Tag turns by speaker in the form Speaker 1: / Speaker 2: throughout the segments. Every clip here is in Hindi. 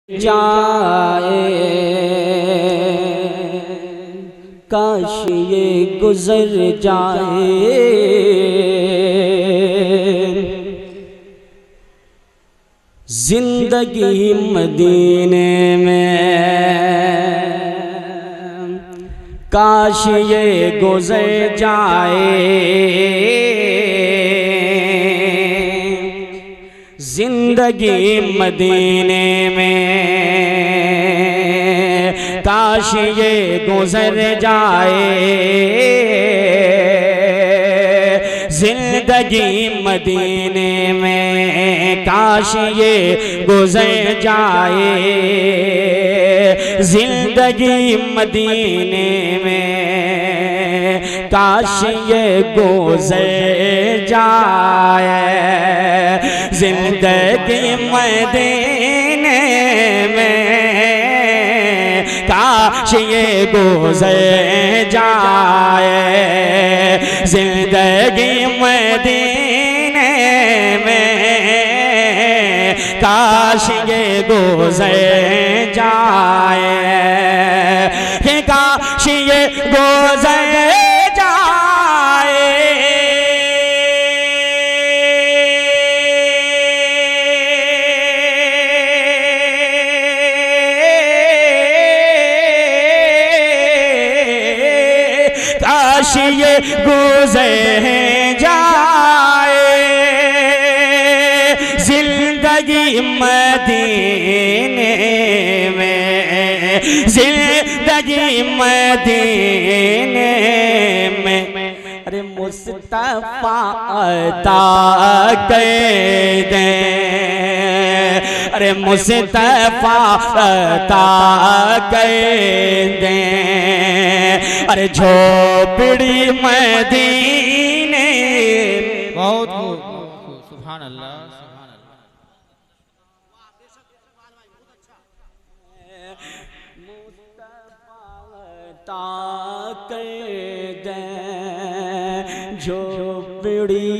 Speaker 1: जाए काश ये गुजर जाए। जिंदगी मदीने में काश ये गुजर जाए। जिंदगी मदीने में काश ये गुजर जाए। जिंदगी मदीने में काश ये गुजर जाए। जिंदगी मदीने में काश ये गुजर जाए। जिंदगी मदीने में काश ये गुजर जाए। जिंदगी मदीने में काश ये गुजर जाए। काश ये गुजर काश ये गुजर जाए। जिंदगी मदीने में जिंदगी मदीने में अरे मुस्तफा अता कर दे। अरे मुस्तफा अता कर दे। अरे झोपड़ी मदीने
Speaker 2: बहुत सुभान अल्लाह सुभान अल्लाह।
Speaker 1: मुस्तफा कर दे झोपड़ी।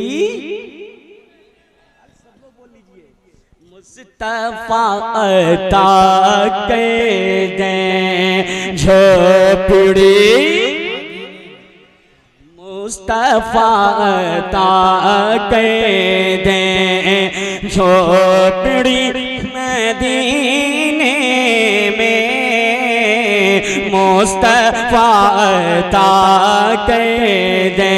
Speaker 1: मुस्तफा अता कर दे झोपड़ी। मुस्तफा अता कर दे झोपड़ी मदीने में। मुस्तफा अता कर दे